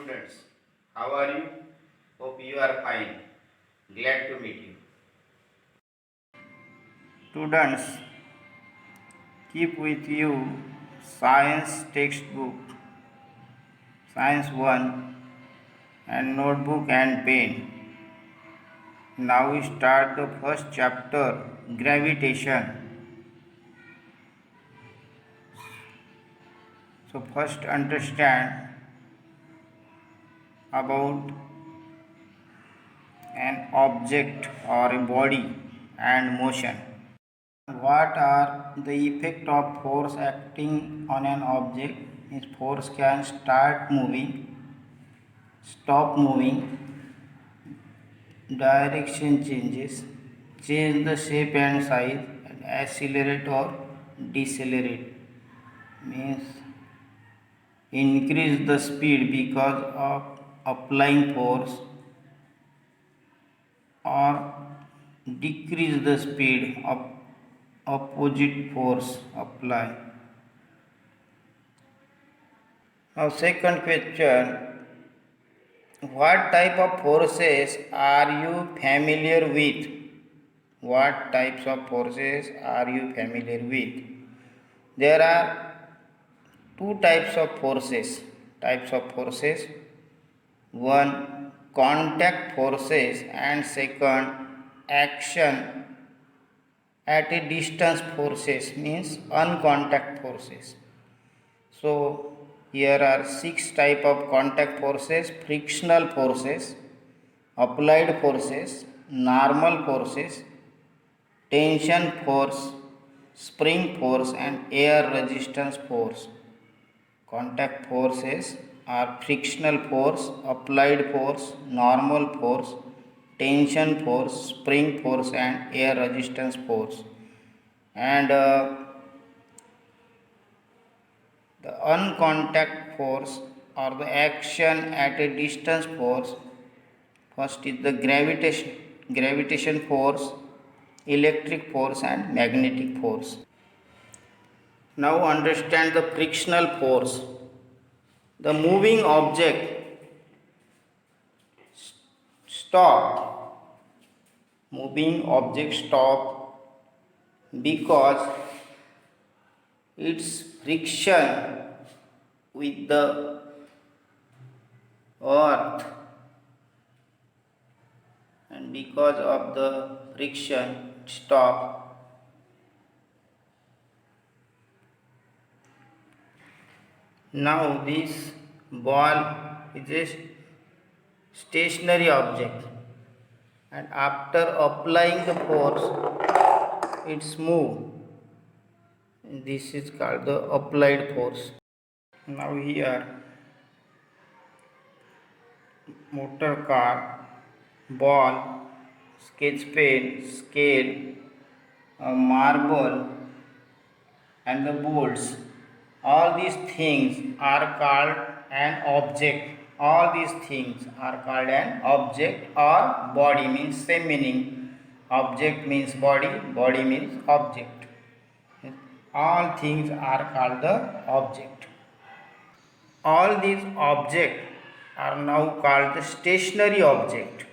students. How are you? Hope you are fine. Glad to meet you. Students, keep with you science textbook, science 1 and notebook and pen. Now we start the first chapter, gravitation. So first understand about an object or a body and motion. What are the effect of force acting on an object? Means force can start moving, stop moving, direction changes, change the shape and size, and accelerate or decelerate. Means increase the speed because of applying force or decrease the speed of opposite force apply. Now second question, what type of forces are you familiar with? What types of forces are you familiar with? There are two types of forces. One, contact forces, and second, action at a distance forces, means uncontact forces. So here are 6 type of contact forces: frictional forces, applied forces, normal forces, tension force, spring force, and air resistance force. Contact forces are frictional force, applied force, normal force, tension force, spring force, and air resistance force. And the uncontact force or the action at a distance force, first is the gravitation force, electric force, and magnetic force. Now understand the frictional force. The moving object stop. Moving object stop because its friction with the earth, and because of the friction stop. Now this ball is a stationary object, and after applying the force it's move. This is called the applied force. Now here motor car, ball, sketch pen, scale, a marble, and the bolts. All these things are called an object. All these things are called an object or body, means same meaning. Object means body, body means object. All things are called the object. All these objects are now called the stationary object.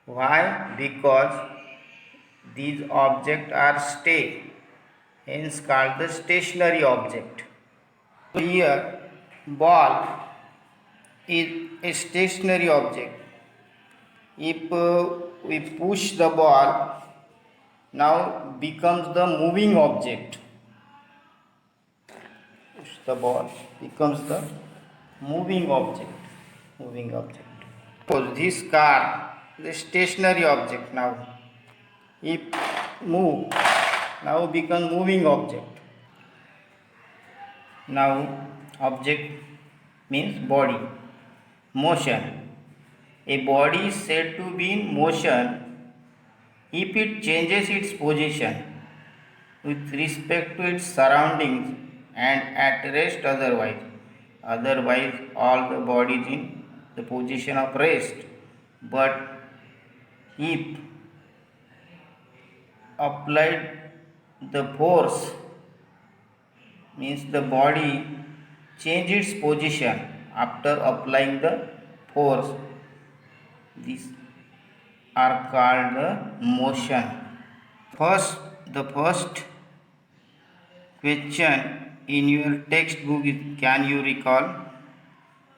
Why? Because these objects are stay, hence called the stationary object. Here ball is a stationary object. If we push the ball, now becomes the moving object. Push the ball becomes the moving object. Suppose this car is a stationary object. Now if move, now become moving object. Now object means body. Motion. A body is said to be in motion if it changes its position with respect to its surroundings and at rest otherwise. Otherwise all the body is in the position of rest. But if applied the force, means the body change its position after applying the force. These are called the motion. First, the first question in your textbook is, can you recall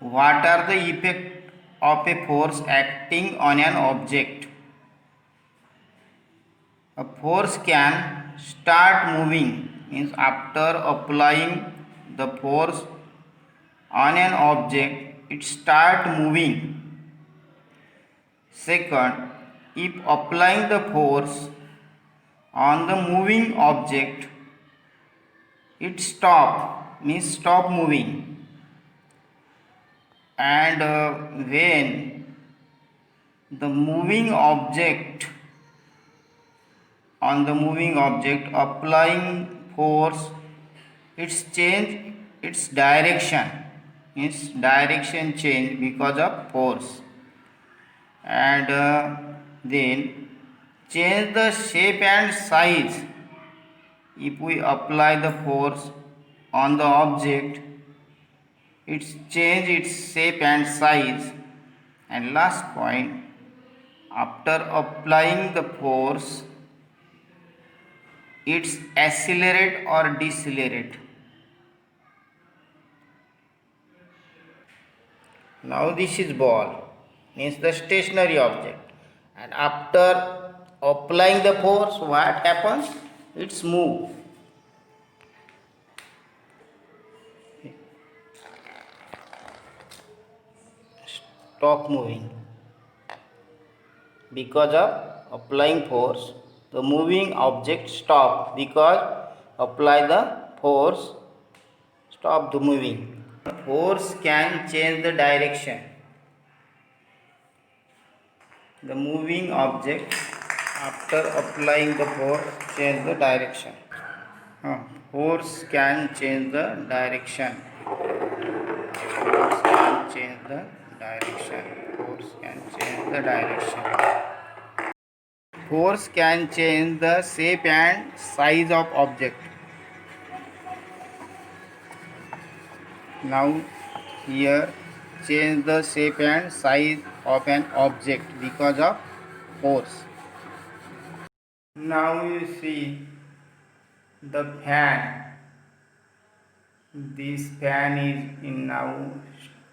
what are the effects of a force acting on an object? A force can start moving, means after applying the force on an object it start moving. Second, if applying the force on the moving object it stop, means stop moving. And when the moving object on the moving object applying force it's change its direction, means direction change because of force. And then change the shape and size. If we apply the force on the object it's change its shape and size. And last point, after applying the force it's accelerate or decelerate. Now this is ball, means the stationary object, and after applying the force what happens? It's move. Stop moving because of applying force. The moving object stop because apply the force stop the moving. The force can change the direction. The moving object after applying the force change the direction. Force can change the direction. Force can change the direction. Force can change the direction. Force can change the shape and size of object. Now here change the shape and size of an object because of force. Now you see the fan. This fan is in now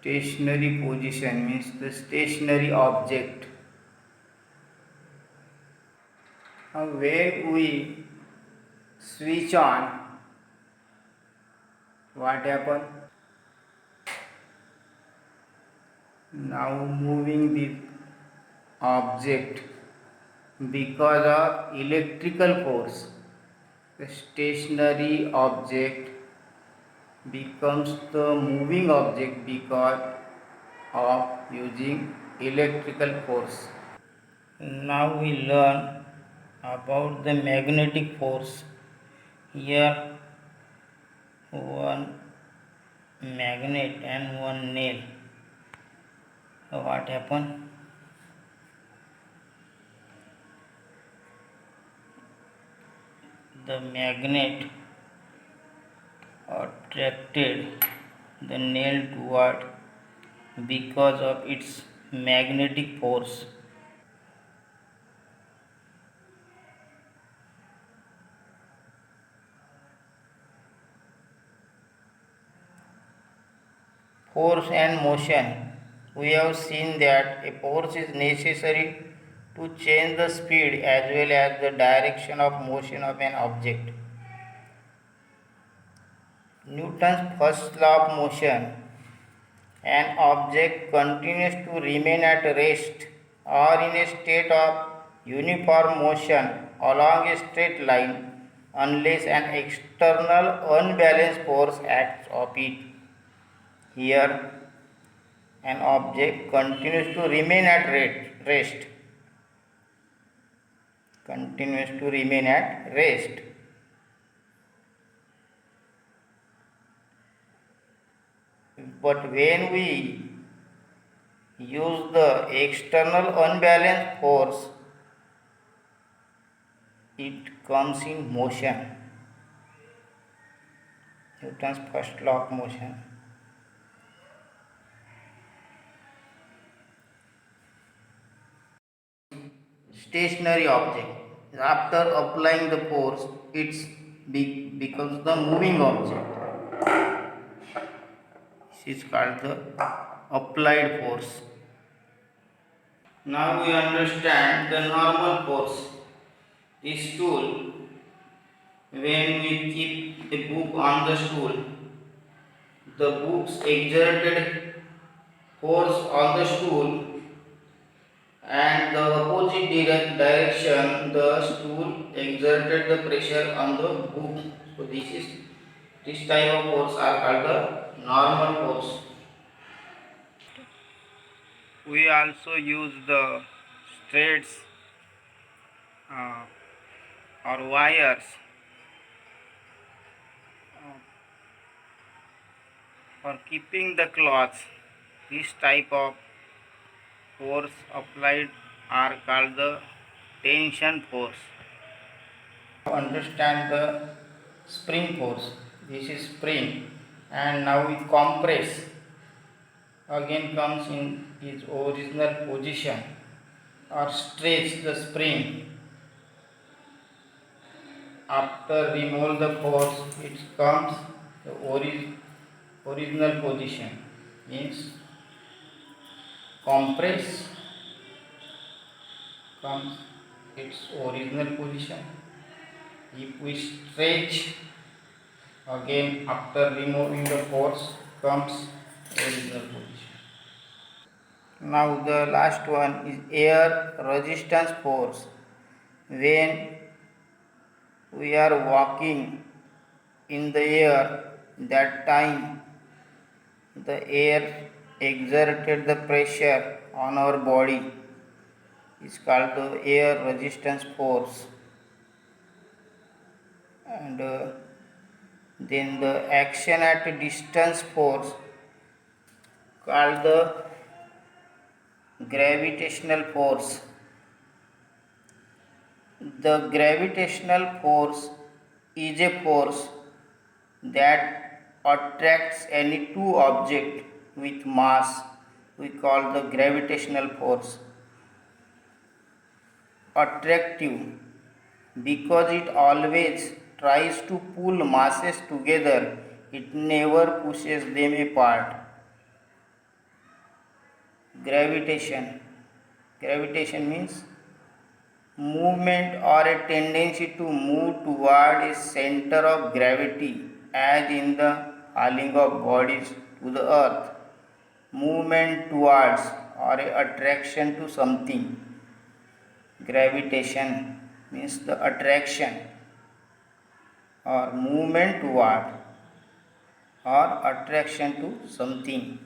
stationary position, means the stationary object. Now when we switch on, what happen? Now moving the object because of electrical force. The stationary object becomes the moving object because of using electrical force. Now we learn about the magnetic force. Here one magnet and one nail. So what happened? The magnet attracted the nail toward because of its magnetic force. Force and motion. We have seen that a force is necessary to change the speed as well as the direction of motion of an object. Newton's first law of motion: an object continues to remain at rest or in a state of uniform motion along a straight line unless an external unbalanced force acts of it. Here, an object continues to remain at rest. Continues to remain at rest. But when we use the external unbalanced force, it comes in motion. Newton's first law of motion. stationary object. After applying the force, it becomes the moving object. This is called the applied force. Now we understand the normal force. This stool, when we keep a book on the stool, the book's exerted force on the stool and the opposite direction the stool exerted the pressure on the book. So this type of force are called the normal force. We also use the threads uh, or wires uh, for keeping the cloths. This type of force applied are called the tension force. Understand the spring force. This is spring, and now we compress. Again comes in its original position or stretch the spring. After remove the force, it comes the original position. Means compress comes its original position. If we stretch, again after removing the force comes original position. Now the last one is air resistance force. When we are walking in the air, that time the air exerted the pressure on our body is called the air resistance force. And then the action at a distance force called the gravitational force. The gravitational force is a force that attracts any two objects with mass. We call the gravitational force attractive because it always tries to pull masses together. It never pushes them apart. Gravitation means movement or a tendency to move toward a center of gravity, as in the hurling of bodies to the earth. Movement towards or a attraction to something. Gravitation means the attraction or movement toward or attraction to something.